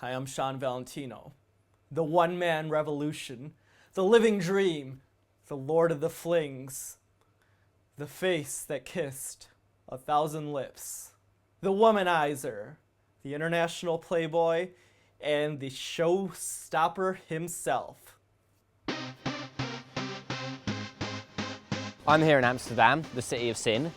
Hi, I'm Sean Valentino. The one-man revolution, the living dream, the lord of the flings, the face that kissed 1,000 lips, the womanizer, the international playboy, and the showstopper himself. I'm here in Amsterdam, the city of sin,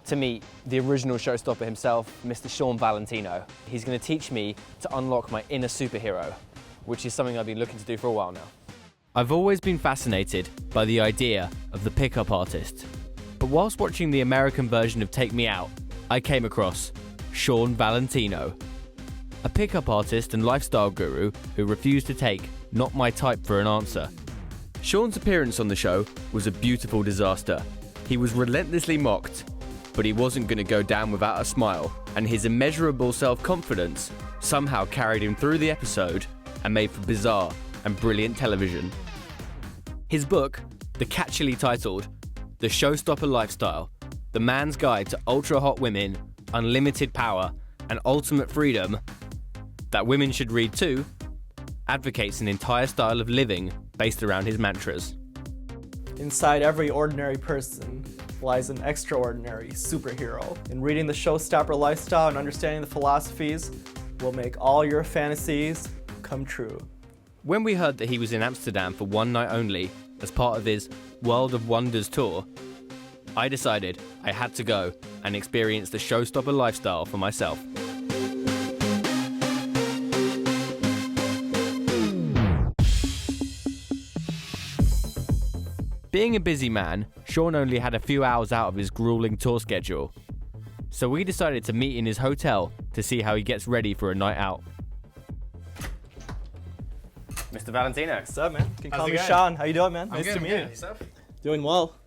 to meet the original showstopper himself, Mr. Sean Valentino. He's going to teach me to unlock my inner superhero, which is something I've been looking to do for a while now. I've always been fascinated by the idea of the pickup artist. But whilst watching the American version of Take Me Out, I came across Sean Valentino, a pickup artist and lifestyle guru who refused to take "not my type" for an answer. Sean's appearance on the show was a beautiful disaster. He was relentlessly mocked, but he wasn't going to go down without a smile, and his immeasurable self-confidence somehow carried him through the episode and made for bizarre and brilliant television. His book, the catchily titled The Showstopper Lifestyle, The Man's Guide to Ultra-Hot Women, Unlimited Power, and Ultimate Freedom, that women should read too, advocates an entire style of living based around his mantras. Inside every ordinary person lies an extraordinary superhero. And reading the Showstopper Lifestyle and understanding the philosophies will make all your fantasies come true. When we heard that he was in Amsterdam for one night only as part of his World of Wonders tour, I decided I had to go and experience the Showstopper lifestyle for myself. Being a busy man, Sean only had a few hours out of his grueling tour schedule. So we decided to meet in his hotel to see how he gets ready for a night out. Mr. Valentino. What's up, man? You can call How's it me going? Sean. How you doing, man? I'm Nice good, to I'm meet good. you. Yourself? Doing well.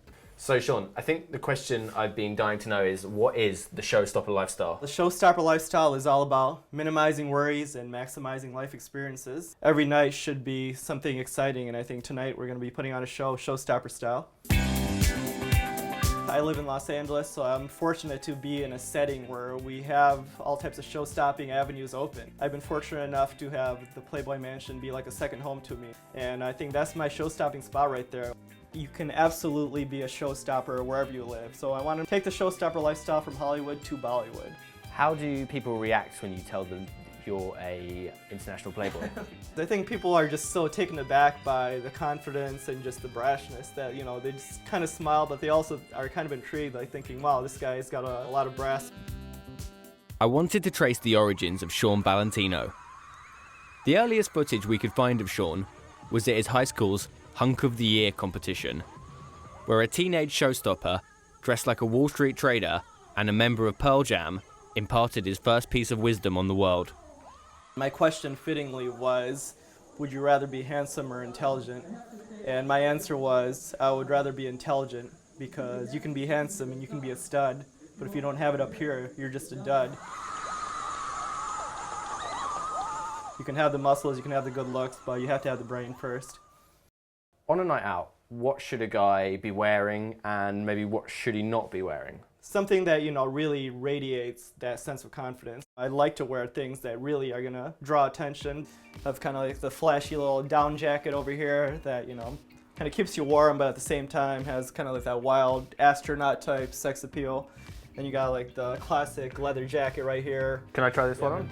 So Sean, I think the question I've been dying to know is, what is the Showstopper lifestyle? The Showstopper Lifestyle is all about minimizing worries and maximizing life experiences. Every night should be something exciting, and I think tonight we're going to be putting on a show, Showstopper style. I live in Los Angeles, so I'm fortunate to be in a setting where we have all types of show-stopping avenues open. I've been fortunate enough to have the Playboy Mansion be like a second home to me, and I think that's my show-stopping spot right there. You can absolutely be a showstopper wherever you live, so I want to take the Showstopper lifestyle from Hollywood to Bollywood. How do people react when you tell them you're a international playboy? I think people are just so taken aback by the confidence and just the brashness that, you know, they just kind of smile, but they also are kind of intrigued, like thinking, wow, this guy's got a lot of brass. I wanted to trace the origins of Sean Valentino. The earliest footage we could find of Sean was at his high school's Hunk of the Year competition, where a teenage showstopper, dressed like a Wall Street trader and a member of Pearl Jam, imparted his first piece of wisdom on the world. My question fittingly was, would you rather be handsome or intelligent? And my answer was, I would rather be intelligent, because you can be handsome and you can be a stud, but if you don't have it up here, you're just a dud. You can have the muscles, you can have the good looks, but you have to have the brain first. On a night out, what should a guy be wearing, and maybe what should he not be wearing? Something that, you know, really radiates that sense of confidence. I like to wear things that really are gonna draw attention. I have kind of like the flashy little down jacket over here that, you know, kind of keeps you warm, but at the same time has kind of like that wild astronaut type sex appeal. Then you got like the classic leather jacket right here. Can I try this one on?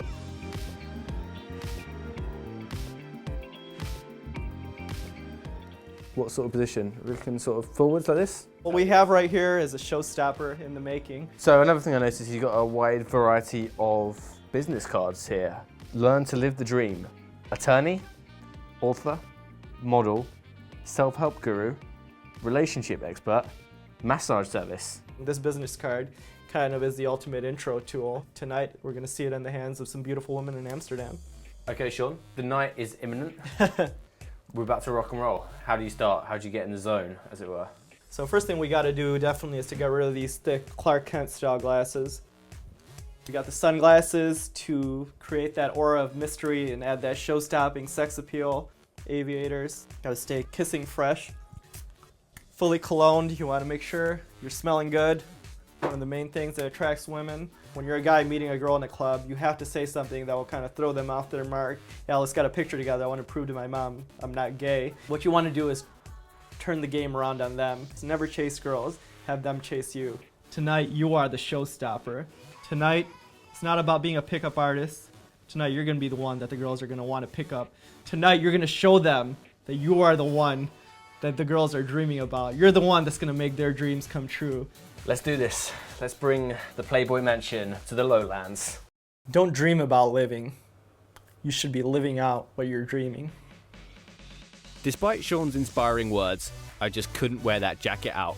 What sort of position? Looking sort of forwards like this? What we have right here is a showstopper in the making. So another thing I noticed is you've got a wide variety of business cards here. Learn to live the dream. Attorney, author, model, self-help guru, relationship expert, massage service. This business card kind of is the ultimate intro tool. Tonight, we're gonna see it in the hands of some beautiful women in Amsterdam. Okay, Sean, the night is imminent. We're about to rock and roll. How do you start? How do you get in the zone, as it were? So first thing we gotta do definitely is to get rid of these thick Clark Kent style glasses. We got the sunglasses to create that aura of mystery and add that show-stopping sex appeal. Aviators, gotta stay kissing fresh. Fully cologned, you wanna make sure you're smelling good. One of the main things that attracts women, when you're a guy meeting a girl in a club, you have to say something that will kind of throw them off their mark. Yeah, let's get a picture together. I want to prove to my mom I'm not gay. What you want to do is turn the game around on them. So never chase girls, have them chase you. Tonight, you are the showstopper. Tonight, it's not about being a pickup artist. Tonight, you're going to be the one that the girls are going to want to pick up. Tonight, you're going to show them that you are the one that the girls are dreaming about. You're the one that's going to make their dreams come true. Let's do this. Let's bring the Playboy Mansion to the lowlands. Don't dream about living. You should be living out what you're dreaming. Despite Sean's inspiring words, I just couldn't wear that jacket out.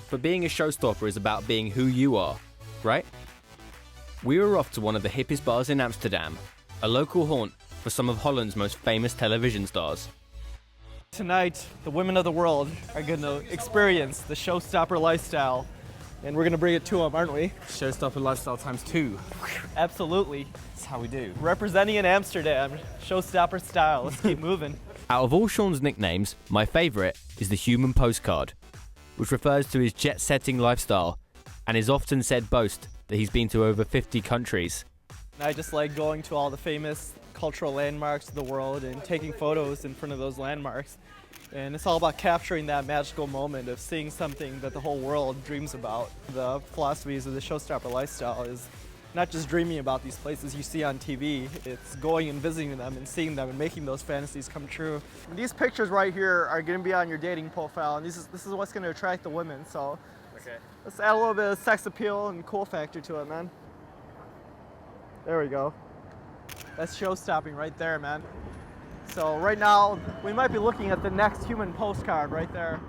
But being a showstopper is about being who you are, right? We were off to one of the hippest bars in Amsterdam, a local haunt for some of Holland's most famous television stars. Tonight, the women of the world are going to experience the showstopper lifestyle, and we're going to bring it to them, aren't we? Showstopper lifestyle times 2. Absolutely. That's how we do. Representing in Amsterdam, showstopper style. Let's keep moving. Out of all Sean's nicknames, my favourite is the human postcard, which refers to his jet-setting lifestyle and his often said boast that he's been to over 50 countries. I just like going to all the famous cultural landmarks of the world and taking photos in front of those landmarks. And it's all about capturing that magical moment of seeing something that the whole world dreams about. The philosophies of the showstopper lifestyle is not just dreaming about these places you see on TV, it's going and visiting them and seeing them and making those fantasies come true. These pictures right here are going to be on your dating profile, and this is what's going to attract the women. So let's add a little bit of sex appeal and cool factor to it, man. There we go. That's show-stopping right there, man. So right now, we might be looking at the next human postcard right there.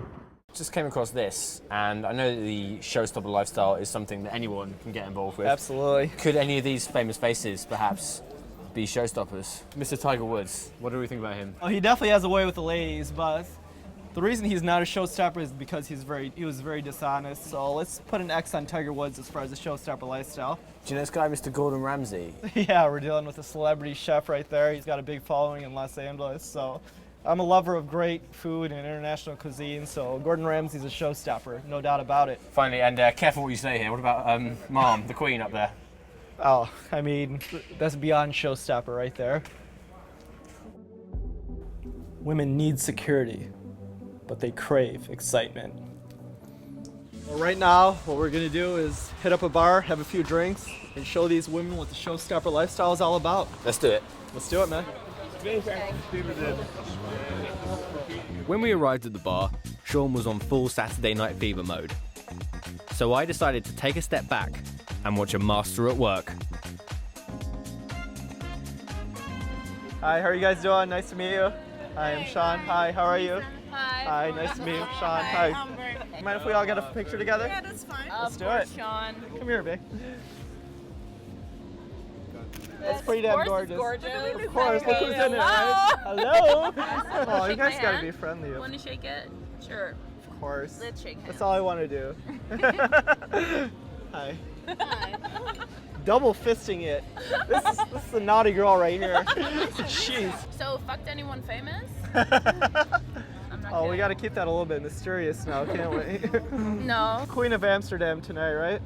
Just came across this, and I know that the showstopper lifestyle is something that anyone can get involved with. Absolutely. Could any of these famous faces perhaps be showstoppers? Mr. Tiger Woods, what do we think about him? Oh, he definitely has a way with the ladies, but the reason he's not a showstopper is because he was very dishonest. So let's put an X on Tiger Woods as far as the showstopper lifestyle. Do you know this guy, Mr. Gordon Ramsay? Yeah, we're dealing with a celebrity chef right there. He's got a big following in Los Angeles. So I'm a lover of great food and international cuisine, so Gordon Ramsay's a showstopper, no doubt about it. Finally, and careful what you say here, what about Mom, the Queen up there? Oh, I mean, that's beyond showstopper right there. Women need security, but they crave excitement. Well, right now, what we're gonna do is hit up a bar, have a few drinks, and show these women what the showstopper lifestyle is all about. Let's do it. Let's do it, man. When we arrived at the bar, Sean was on full Saturday Night Fever mode. So I decided to take a step back and watch a master at work. Hi, how are you guys doing? Nice to meet you. Hi, I'm Sean. Hi, how are you? Hi. Hi, nice to meet you, Sean. Hi. Mind if we all get a picture together? Yeah, that's fine. Let's do it. Sean. Come here, babe. That's pretty damn gorgeous. Gorgeous. Of course, look who's in it, right? Hello. Oh, you Shake guys my gotta hand. be friendly. Want to shake it? Sure. Of course. Let's shake hands. That's all I want to do. Hi. Hi. Double fisting it. This is a naughty girl right here. Jeez. So, fucked anyone famous? I'm not Oh, we kidding. gotta keep that a little bit mysterious now, can't we? No. Queen of Amsterdam tonight, right?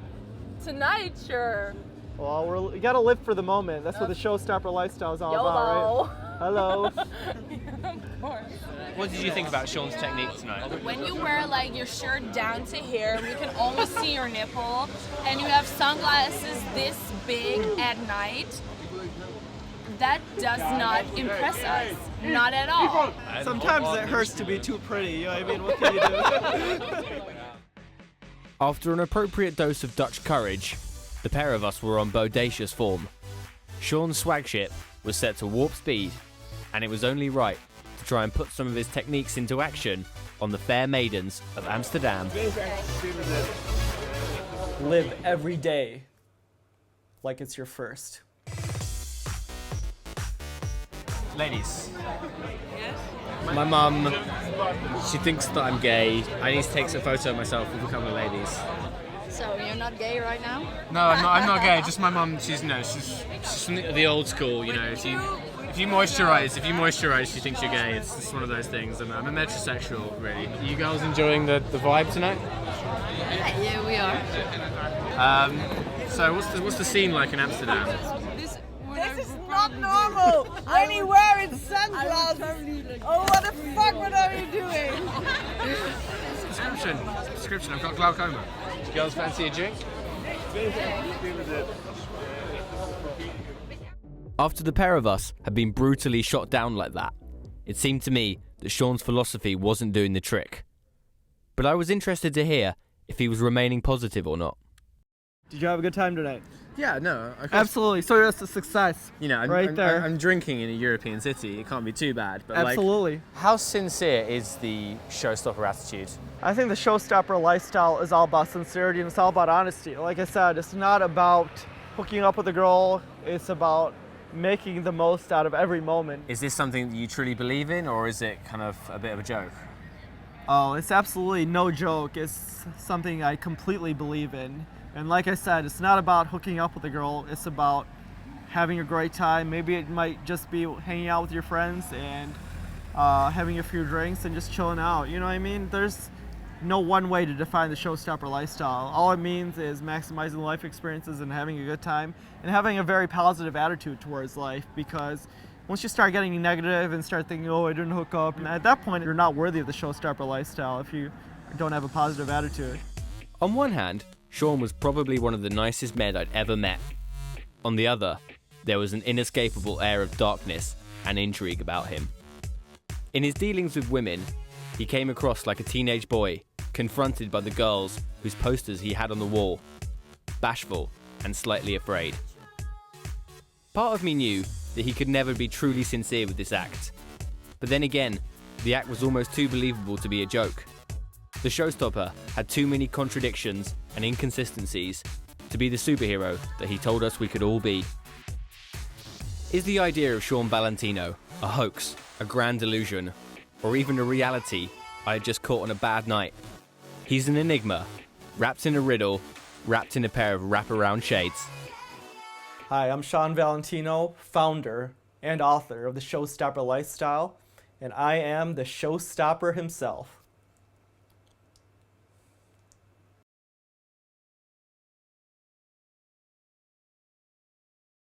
Tonight, sure. Well, we gotta live for the moment. That's what the showstopper lifestyle is all about, right? Hello. Of course. What did you think about Sean's technique tonight? When you wear like your shirt down to here, we can almost see your nipple, and you have sunglasses this big at night, that does not impress us. Not at all. Sometimes it hurts to be too pretty, you know what I mean? What can you do? After an appropriate dose of Dutch courage, the pair of us were on bodacious form. Sean's swag ship was set to warp speed, and it was only right to try and put some of his techniques into action on the fair maidens of Amsterdam. Live every day like it's your first. Ladies. My mum, she thinks that I'm gay. I need to take some photo of myself with a couple of ladies. So you're not gay right now? No, I'm not gay. Just my mum. She's from the old school. You know, if you moisturize, she thinks you're gay. It's just one of those things. I'm a metrosexual, really. Are you girls enjoying the vibe tonight? Yeah, we are. So what's the scene like in Amsterdam? This is not normal. When you wearing sunglasses. Oh, what the fuck? What are you doing? Description. I've got glaucoma. Girls fancy a drink? After the pair of us had been brutally shot down like that, it seemed to me that Sean's philosophy wasn't doing the trick. But I was interested to hear if he was remaining positive or not. Did you have a good time tonight? Yeah, no, Absolutely. So that's a success. You know, I'm drinking in a European city. It can't be too bad. But Absolutely. how sincere is the showstopper attitude? I think the showstopper lifestyle is all about sincerity and it's all about honesty. Like I said, it's not about hooking up with a girl. It's about making the most out of every moment. Is this something that you truly believe in, or is it kind of a bit of a joke? Oh, it's absolutely no joke. It's something I completely believe in. And like I said, it's not about hooking up with a girl. It's about having a great time. Maybe it might just be hanging out with your friends and having a few drinks and just chilling out. You know what I mean? There's no one way to define the showstopper lifestyle. All it means is maximizing life experiences and having a good time and having a very positive attitude towards life, because once you start getting negative and start thinking, oh, I didn't hook up, and at that point, you're not worthy of the showstopper lifestyle if you don't have a positive attitude. On one hand, Sean was probably one of the nicest men I'd ever met. On the other, there was an inescapable air of darkness and intrigue about him. In his dealings with women, he came across like a teenage boy, confronted by the girls whose posters he had on the wall, bashful and slightly afraid. Part of me knew that he could never be truly sincere with this act, but then again, the act was almost too believable to be a joke. The showstopper had too many contradictions and inconsistencies to be the superhero that he told us we could all be. Is the idea of Sean Valentino a hoax, a grand delusion, or even a reality I had just caught on a bad night? He's an enigma, wrapped in a riddle, wrapped in a pair of wraparound shades. Hi, I'm Sean Valentino, founder and author of the Showstopper Lifestyle, and I am the showstopper himself.